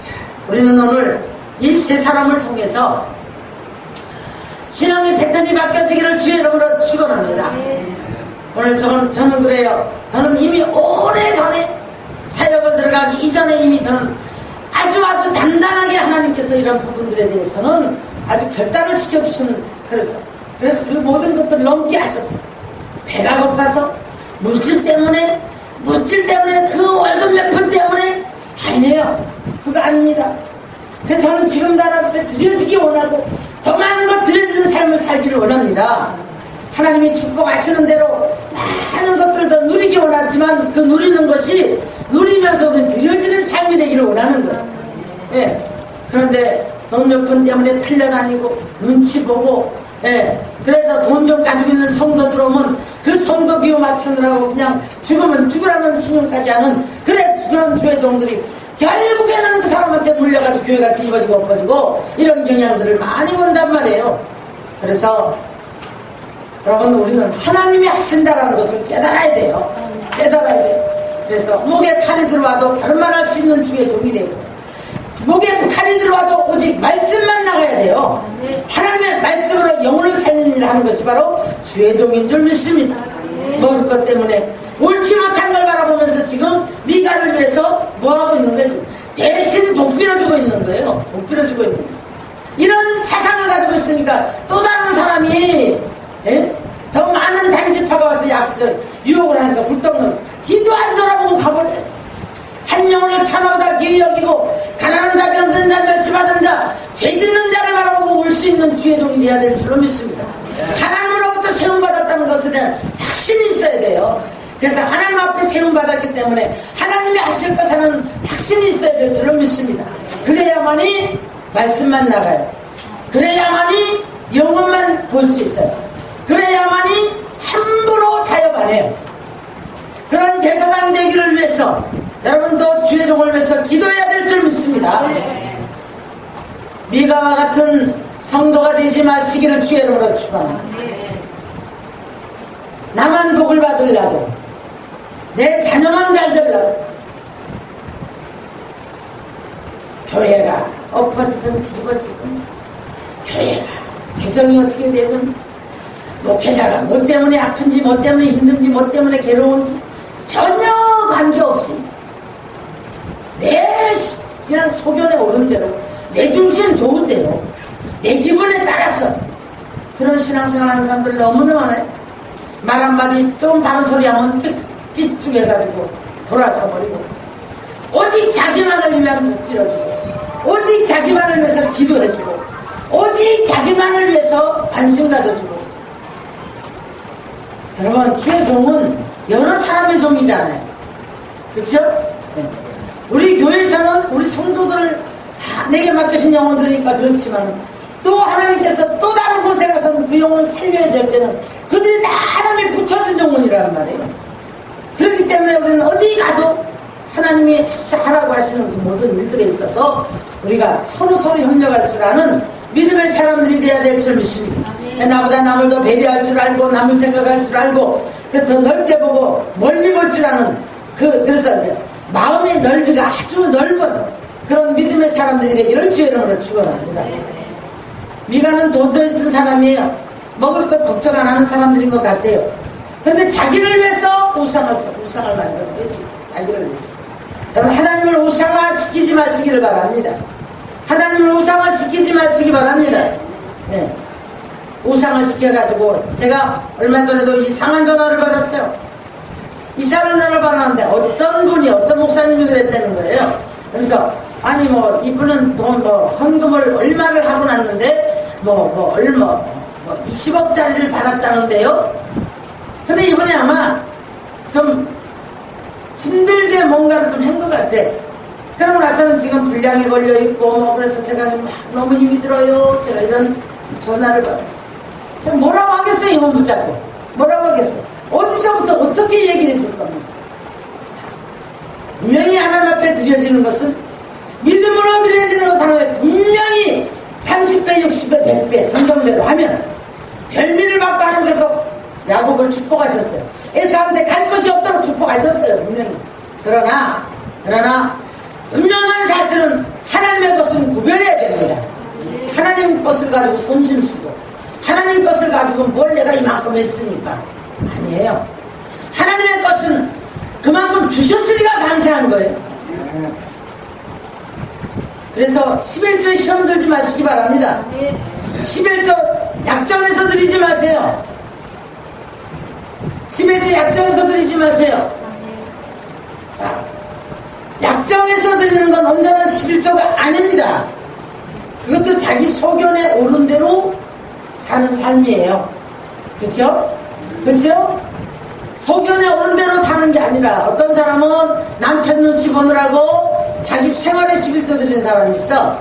자, 우리는 오늘 이 세 사람을 통해서 신앙의 패턴이 바뀌어지기를 주의 이름으로 축원합니다. 오늘 저는 그래요. 저는 이미 오래전에 사역을 들어가기 이전에 이미 저는 아주 단단하게 하나님께서 이런 부분들에 대해서는 아주 결단을 시켜주시는 그래서 그 모든 것들을 넘게 하셨어요. 배가 고파서 물질 때문에 그 월급 몇 푼 때문에 아니에요. 그거 아닙니다. 그래서 저는 지금도 하나님 앞에 드려지기 원하고 더 많은 것 드려지는 삶을 살기를 원합니다. 하나님이 축복하시는 대로 많은 것들을 더 누리기 원하지만 그 누리는 것이 누리면서 드려지는 삶이 되기를 원하는 거예요. 예. 그런데 돈 몇 푼 때문에 팔려다니고 눈치 보고 그래서 돈 좀 가지고 있는 성도 들어오면 그 성도 비유 맞추느라고 그냥 죽으면 죽으라는 신용까지 하는 그런 주의 종들이 결국에는 그 사람한테 물려가지고 교회가 뒤집어지고 엎어지고 이런 경향들을 많이 본단 말이에요. 그래서 여러분 우리는 하나님이 하신다라는 것을 깨달아야 돼요. 그래서 목에 칼이 들어와도 발만할 수 있는 주의 종이 되고 목에 칼이 들어와도 오직 말씀만 나가야 돼요. 하나님의 말씀으로 영혼을 살리는 일을 하는 것이 바로 주의 종인 줄 믿습니다. 먹을 것 때문에 옳지 못한 걸 바라보면서 지금 미가를 위해서 뭐하고 있는 거예요? 대신 복빌어주고 있는 거예요. 복빌어주고 있는 거예요. 이런 사상을 가지고 있으니까 또 다른 사람이 더 많은 단지파가 와서 유혹을 하니까 불떡는 뒤도 안 돌아보고 가버려요. 한 영혼을 천하보다 귀히 여기고 가난한 자, 병든 자, 멸치받은 자, 죄 짓는 자를 바라보고 울 수 있는 주의 종이 되어야 될 줄로 믿습니다. 하나님으로부터 세움받았다는 것에 대한 확신이 있어야 돼요. 그래서 하나님 앞에 세움받았기 때문에 하나님이 하실 것에는 확신이 있어야 될 줄로 믿습니다. 그래야만이 말씀만 나가요. 그래야만이 영혼만 볼 수 있어요. 그래야만이 함부로 타협 안 해요. 그런 제사장 되기를 위해서 여러분도 주의 종을 위해서 기도해야 될 줄 믿습니다. 미가와 같은 성도가 되지 마시기를 주의 이름으로 축원합니다. 나만 복을 받으려고 내 자녀만 잘 되려고 교회가 엎어지든 뒤집어지든 교회가 재정이 어떻게 되든 목회자가 뭐 때문에 아픈지 뭐 때문에 힘든지 뭐 때문에 괴로운지 전혀 관계없이 내 그냥 소견에 오른 대로 내 중심 좋은 대로 내 기분에 따라서 그런 신앙생활 하는 사람들 너무나 많아요. 말 한마디 좀 다른 소리 하면 삐죽해가지고 돌아서 버리고 오직 자기만을 위한 못 빌어주고 오직 자기만을 위해서 기도해주고 오직 자기만을 위해서 관심 가져주고. 여러분 주의 종은 여러 사람의 종이잖아요. 그렇죠? 네. 우리 교회에서는 우리 성도들을 다 내게 맡겨진 영혼들이니까 그렇지만 또 하나님께서 또 다른 곳에 가서는 그 영혼을 살려야 될 때는 그들이 다 하나님이 붙여준 영혼이란 말이에요. 그렇기 때문에 우리는 어디 가도 하나님이 하라고 하시는 그 모든 일들에 있어서 우리가 서로 협력할 줄 아는 믿음의 사람들이 되어야 될 줄 믿습니다. 나보다 남을 더 배려할 줄 알고 남을 생각할 줄 알고 더 넓게 보고 멀리 볼 줄 아는 그래서 이제 마음의 넓이가 아주 넓은 그런 믿음의 사람들이 되기를 주의 이름으로 축원합니다. 미가는 돈도 있는 사람이에요. 먹을 것 걱정 안 하는 사람들인 것 같아요. 근데 자기를 위해서 우상을 만들었겠지. 자기를 위해서. 여러분 하나님을 우상화시키지 마시기를 바랍니다. 하나님을 우상화시키지 마시기 바랍니다. 네. 우상화시켜가지고 제가 얼마 전에도 이상한 전화를 받았어요. 이사를 전화를 받았는데 어떤 분이 어떤 목사님이 그랬다는 거예요. 그래서 아니 뭐 이분은 돈 헌금을 얼마를 하고 났는데 얼마 20억짜리를 받았다는데요. 근데 이번에 아마 좀 힘들게 뭔가를 좀 한 것 같아. 그러고 나서는 지금 불량에 걸려 있고 뭐 그래서 제가 막 너무 힘이 들어요. 제가 이런 전화를 받았어요. 제가 뭐라고 하겠어요? 이번 붙잡고 뭐라고 하겠어요? 어디서부터 어떻게 얘기를 해줄 겁니까? 분명히 하나님 앞에 드려지는 것은 믿음으로 드려지는 것은 분명히 30배, 60배, 100배 성경대로 하면 별미를 받고 하는 데서 야곱을 축복하셨어요. 에사한테 갈 것이 없도록 축복하셨어요. 분명히. 그러나 분명한 사실은 하나님의 것은 구별해야 됩니다. 하나님 것을 가지고 손심 쓰고 하나님 것을 가지고 뭘 내가 이만큼 했으니까 아니에요. 하나님의 것은 그만큼 주셨으니까 감사한 거예요. 그래서 11조에 시험 들지 마시기 바랍니다. 11조 약정에서 드리지 마세요. 11조 약정에서 드리지 마세요. 자, 약정에서 드리는 건 온전한 11조가 아닙니다. 그것도 자기 소견에 오른 대로 사는 삶이에요. 그렇죠? 그렇죠? 소견에 오른 대로 사는 게 아니라 어떤 사람은 남편 눈치 보느라고 자기 생활에 11조 드리는 사람이 있어.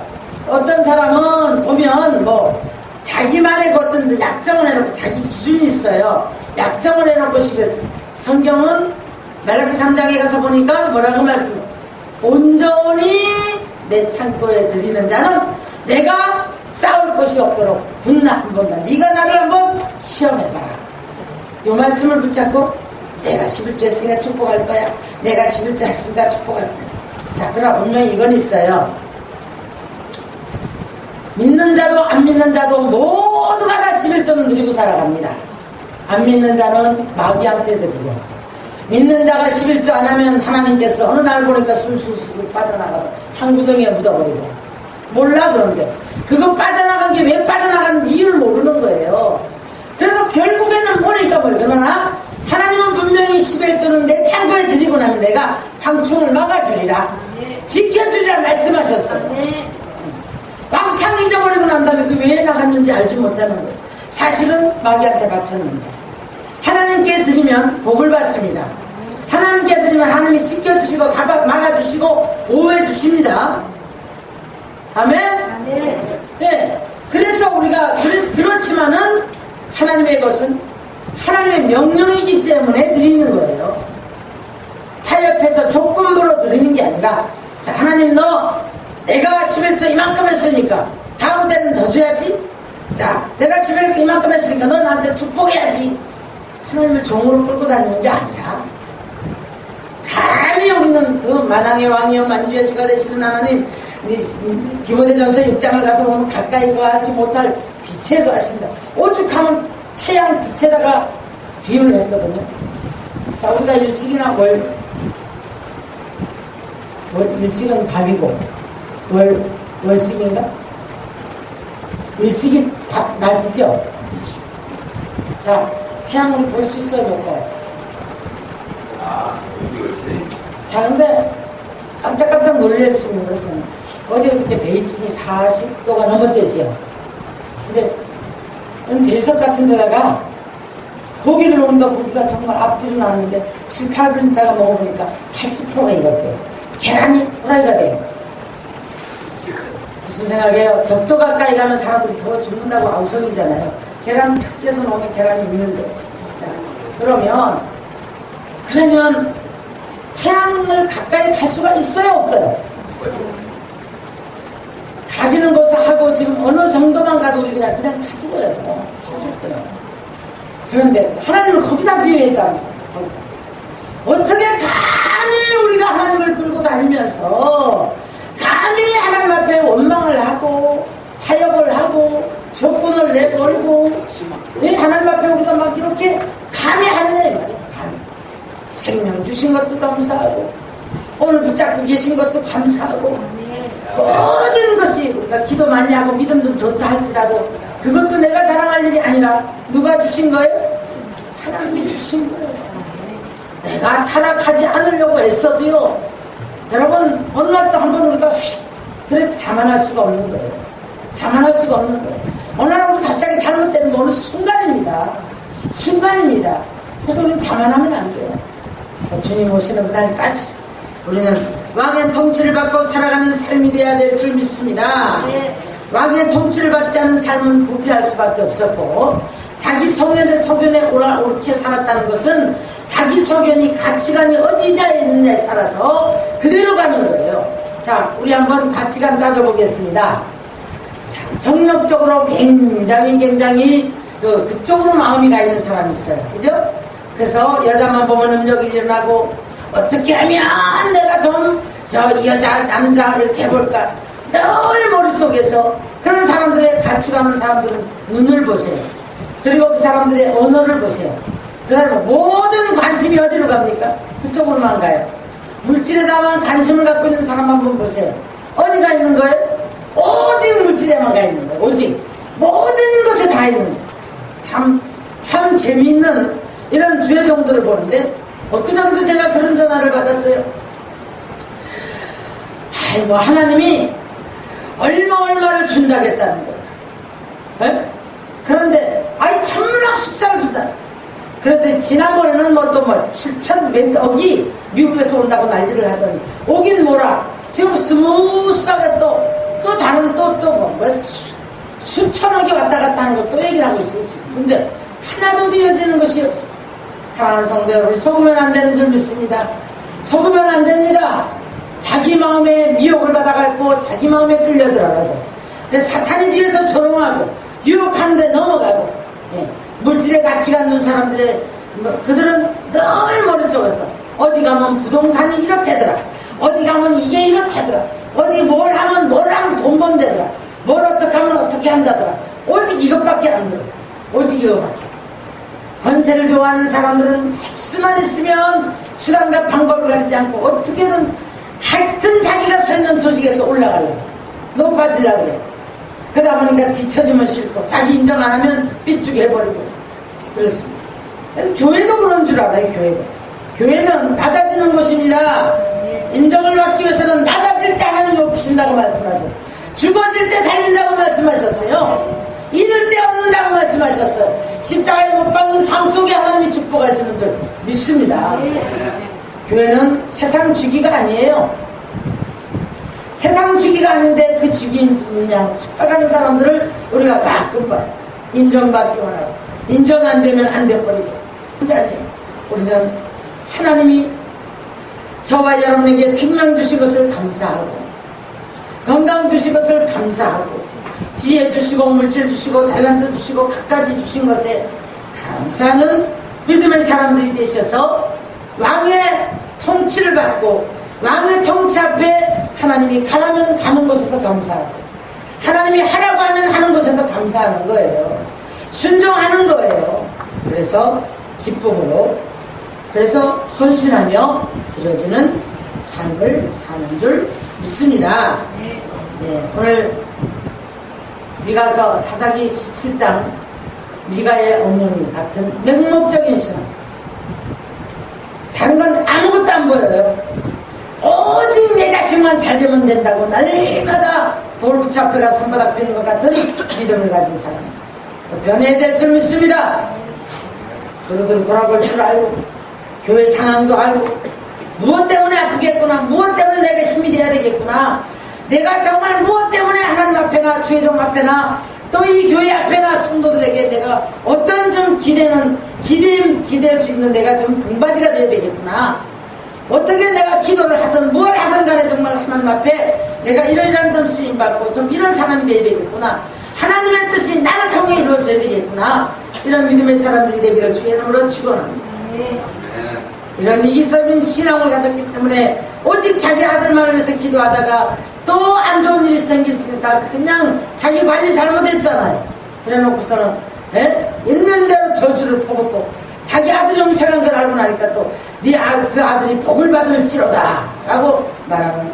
어떤 사람은 보면 뭐 자기만의 어떤 약정을 해놓고 자기 기준이 있어요. 약정을 해놓고 11조. 성경은 말라기 3장에 가서 보니까 뭐라고 말씀해? 온전히 내 창고에 드리는 자는 내가 싸울 것이 없도록 분나 한번 네가 나를 한번 시험해봐라. 이 말씀을 붙잡고 내가 11조 했으니까 축복할 거야. 내가 11조 했으니까 축복할 거야. 자, 그러나 분명히 이건 있어요. 믿는 자도 안 믿는 자도 모두가 다 11조는 드리고 살아갑니다. 안 믿는 자는 마귀한테 드리고 믿는 자가 11조 안 하면 하나님께서 어느 날 보니까 술술술 빠져나가서 한 구덩이에 묻어버리고 몰라. 그런데 그거 빠져나간 게 왜 빠져나간 이유를 모르는 거예요. 그래서 결국에는 보니까 그러나 하나님은 분명히 11조는 내 창고에 드리고 나면 내가 황충을 막아주리라, 지켜주리라 말씀하셨어요. 왕창 잊어버리고 난 다음에 그 왜 나갔는지 알지 못하는 거예요. 사실은 마귀한테 바쳤는데 하나님께 드리면 복을 받습니다. 하나님께 드리면 하나님이 지켜주시고 막아주시고 보호해 주십니다. 아멘? 네. 그래서 우리가 그렇지만은 하나님의 것은 하나님의 명령이기 때문에 드리는 거예요. 타협해서 조건부로 드리는 게 아니라, 자, 하나님 내가 11조 이만큼 했으니까 다음 때는 더 줘야지. 자, 내가 11조 이만큼 했으니까 너 나한테 축복해야지. 하나님을 종으로 끌고 다니는 게 아니라 감히 우리는 그 만왕의 왕이여 만주의 주가 되시는 하나님, 디모데전서 6장을 가서 보면 가까이 거하지 못할 빛에 거하신다. 오죽하면 태양 빛에다가 비유를 했거든요. 자, 우리가 일식이나 일식은 밤이고 월식인가? 일식이 낮이죠. 자, 태양을 볼 수 있어요, 못 봐요? 자, 근데 깜짝깜짝 놀랄 수 있는 것은 어제 그저께 베이징이 40도가 넘었대죠. 근데 대석 같은 데다가 고기를 놓는다 고기가 정말 앞뒤로 나왔는데 7, 8분 있다가 먹어보니까 80%가 익었대요. 계란이 후라이가 돼요. 무슨 생각이에요? 적도 가까이 가면 사람들이 더 죽는다고 아우성이잖아요. 계란 탁 깨서 놓으면 계란이 있는데. 자, 그러면 태양을 가까이 갈 수가 있어요, 없어요? 가기는 것을 하고 지금 어느 정도만 가도 우리 그냥 다 죽어요. 다 죽어요. 그런데 하나님을 거기다 비유했다. 어떻게 감히 우리가 하나님을 끌고 다니면서 감히 하나님 앞에 원망을 하고 타협을 하고 조건을 내버리고 왜 하나님 앞에 우리가 막 이렇게 감히 하느냐 이 말이에요. 감히. 생명 주신 것도 감사하고 오늘 붙잡고 계신 것도 감사하고 모든 것이 우리가 기도 많이 하고 믿음 좀 좋다 할지라도 그것도 내가 자랑할 일이 아니라 누가 주신 거예요? 하나님이 주신 거예요. 내가 타락하지 않으려고 애써도요, 여러분 어느 날 또 한번 우리가 휙 그래도 자만할 수가 없는 거예요. 자만할 수가 없는 거예요. 어느 날 우리 갑자기 잘못되는 건 어느 순간입니다. 순간입니다. 그래서 우리는 자만하면 안 돼요. 그래서 주님 오시는 그날까지 우리는 왕의 통치를 받고 살아가는 삶이 되어야 될 줄 믿습니다. 왕의 통치를 받지 않은 삶은 부패할 수밖에 없었고, 자기 소견에 옳게 살았다는 것은 자기 소견이 가치관이 어디에 있느냐에 따라서 그대로 가는 거예요. 자, 우리 한번 가치관 따져보겠습니다. 자, 정력적으로 굉장히 그쪽으로 마음이 가 있는 사람이 있어요. 그죠? 그래서 여자만 보면 음력이 일어나고, 어떻게 하면 내가 좀 저 여자 남자 이렇게 해볼까, 늘 머릿속에서. 그런 사람들의 가치관은 사람들은 눈을 보세요. 그리고 그 사람들의 언어를 보세요. 그 다음에 모든 관심이 어디로 갑니까? 그쪽으로만 가요. 물질에다만 관심을 갖고 있는 사람 한번 보세요. 어디가 있는 거예요? 오직 물질에만 가 있는 거예요. 오직 모든 것에 다 있는 거예요. 참 재미있는 이런 주의 정도를 보는데, 엊그저께도 제가 그런 전화를 받았어요. 아이고, 하나님이 얼마를 준다겠다는 거예요. 에? 그런데 천문학 숫자를 준다. 그런데 지난번에는 7천 몇 억이 미국에서 온다고 난리를 하더니, 오긴 뭐라, 지금 스무스하게 또 다른 수천억이 왔다 갔다 하는 거 또 얘기를 하고 있어요 지금. 근데 하나도 되어지는 것이 없어. 사랑하는 성도 여러분, 속으면 안 되는 줄 믿습니다. 속으면 안 됩니다. 자기 마음에 미혹을 받아가고 자기 마음에 끌려 들어가고, 사탄이 뒤에서 조롱하고 유혹하는데 넘어가고, 물질에 가치 갖는 사람들의 그들은 늘 머릿속에서 어디 가면 부동산이 이렇게더라, 어디 가면 이게 이렇게더라, 어디 뭘 하면 돈 번대더라, 뭘 어떻게 하면 어떻게 한다더라. 오직 이것밖에 안 들어. 오직 이것밖에. 권세를 좋아하는 사람들은 수만 있으면 수단과 방법을 가리지 않고 어떻게든 하여튼 자기가 서 있는 조직에서 올라가려고, 높아지려고 그래. 그러다 보니까 뒤처지면 싫고, 자기 인정 안 하면 삐죽 해버리고 그렇습니다. 그래서 교회도 그런 줄 알아요. 교회는 낮아지는 곳입니다. 인정을 받기 위해서는 낮아질 때 하나님 높이신다고 말씀하셨어요. 죽어질 때 살린다고 말씀하셨어요. 잃을 때 얻는다고 말씀하셨어요. 십자가에 못 박는 삶 속에 하나님이 축복하시는 줄 믿습니다. 교회는 세상 주기가 아니에요. 세상 주기가 아닌데 그 주기인 양 착각하는 사람들을 우리가 가끔 봐요. 인정받기만 하고, 인정 안 되면 안 돼버리고. 그게 아니에요. 우리는 하나님이 저와 여러분에게 생명 주신 것을 감사하고, 건강 주신 것을 감사하고, 지혜 주시고 물질 주시고 달란트 주시고 갖가지 주신 것에 감사하는 믿음의 사람들이 되셔서 왕의 통치를 받고, 왕의 통치 앞에 하나님이 가라면 가는 곳에서 감사하고, 하나님이 하라고 하면 하는 곳에서 감사하는 거예요. 순종하는 거예요. 그래서 기쁨으로, 그래서 헌신하며 드려지는 삶을 사는 줄 믿습니다. 네, 오늘 미가서 사사기 17장 미가의 어머니 같은 맹목적인 신앙, 다른 건 아무것도 안 보여요. 오직 내 자식만 잘 되면 된다고 날마다 돌부처 앞에가 손바닥 비는 것 같은 믿음을 가진 사람, 변해야 될 줄 믿습니다. 그러더니 돌아볼 줄 알고, 교회 상황도 알고, 무엇 때문에 아프겠구나, 무엇 때문에 내가 힘이 돼야 되겠구나, 내가 정말 무엇 때문에 하나님 앞에나 주의종 앞에나 또 이 교회 앞에나 성도들에게 내가 어떤 좀 기댈 수 있는 내가 좀 등받이가 돼야 되겠구나, 어떻게 내가 기도를 하든 뭘 하든 간에 정말 하나님 앞에 내가 이런 좀 쓰임받고 좀 이런 사람이 돼야 되겠구나, 하나님의 뜻이 나를 통해 이루어져야 되겠구나, 이런 믿음의 사람들이 되기를 주의 이름으로 축원합니다. 이런 이기적인 신앙을 가졌기 때문에 오직 자기 아들만을 위해서 기도하다가 또 안 좋은 일이 생겼으니까 그냥 자기 관리 잘못했잖아요. 그래 놓고서는 있는 대로 저주를 퍼붓고 자기 아들이 영창한 걸 알고 나니까 또 그 아들이 복을 받을지로다 라고 말하는,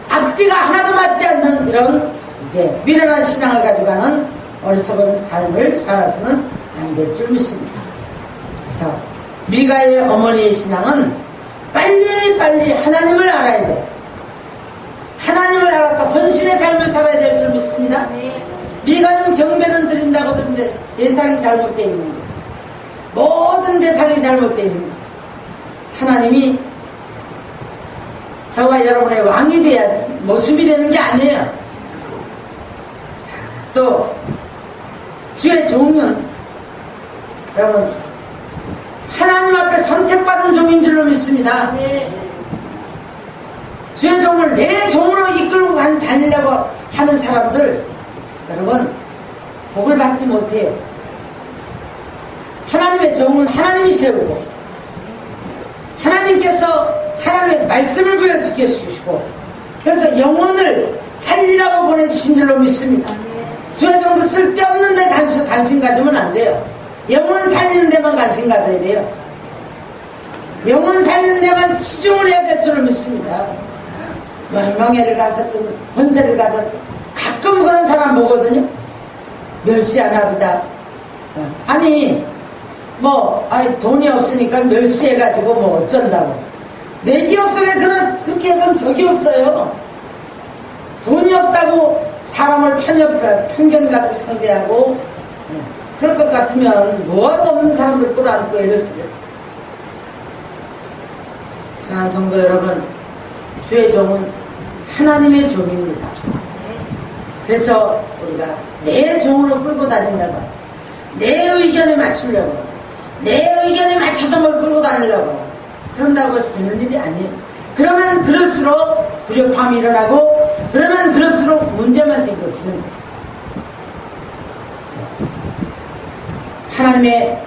앞뒤가 하나도 맞지 않는 이런 이제 미련한 신앙을 가져가는 어리석은 삶을 살아서는 안 될 줄 믿습니다. 그래서 미가의 어머니의 신앙은 빨리 하나님을 알아야 돼요. 하나님을 알아서 헌신의 삶을 살아야 될 줄 믿습니다. 미가는 경배는 드린다고 드는데 대상이 잘못되어 있는 거예요. 모든 대상이 잘못되어 있는 거예요. 하나님이 저와 여러분의 왕이 돼야지 모습이 되는 게 아니에요. 또 주의 종은 여러분 하나님 앞에 선택받은 종인 줄로 믿습니다. 주의 종을 내 종으로 이끌고 다니려고 하는 사람들 여러분 복을 받지 못해요. 하나님의 종은 하나님이 세우고 하나님께서 하나님의 말씀을 보여주시고 그래서 영혼을 살리라고 보내주신 줄로 믿습니다. 주의 종도 쓸데없는 데 관심 가지면 안 돼요. 영혼 살리는 데만 관심 가져야 돼요. 영혼 살리는 데만 치중을 해야 될 줄로 믿습니다. 명예를 가졌든 권세를 가졌든 가끔 그런 사람 보거든요. 멸시하나 보다. 아니 돈이 없으니까 멸시해가지고 뭐 어쩐다고. 내 기억 속에 그렇게 해본 적이 없어요. 돈이 없다고 사람을 편견 가지고 상대하고 그럴 것 같으면 뭐하러 없는 사람들 꿇어안고 애를 쓰겠어요. 사랑하는 성도 여러분, 주의 종은 하나님의 종입니다. 그래서 우리가 내 종으로 끌고 다닌다고, 내 의견에 맞추려고, 내 의견에 맞춰서 뭘 끌고 다니려고 그런다고 해서 되는 일이 아니에요. 그러면 그럴수록 불협화음이 일어나고 그러면 그럴수록 문제만 생겨지는 거예요. 하나님의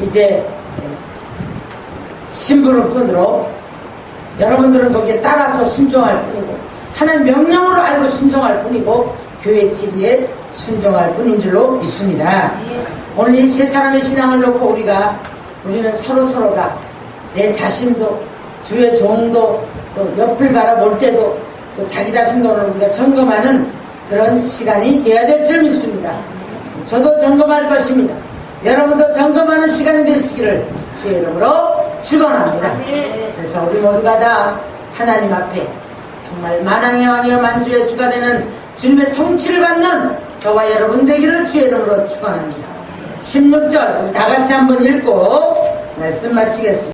이제 심부름꾼으로 여러분들은 거기에 따라서 순종할 뿐이고 하나님 명령으로 알고 순종할 뿐이고 교회 진리에 순종할 뿐인 줄로 믿습니다. 오늘 이 세 사람의 신앙을 놓고 우리는 서로가 내 자신도 주의 종도 또 옆을 바라볼 때도 또 자기 자신도 우리가 점검하는 그런 시간이 되어야 될 줄 믿습니다. 저도 점검할 것입니다. 여러분도 점검하는 시간이 되시기를 주의 이름으로 축원합니다. 그래서 우리 모두가 다 하나님 앞에 정말 만왕의 왕이여 만주의 주가 되는 주님의 통치를 받는 저와 여러분 되기를 주의 이름으로 축원합니다. 16절 우리 다 같이 한번 읽고 말씀 마치겠습니다.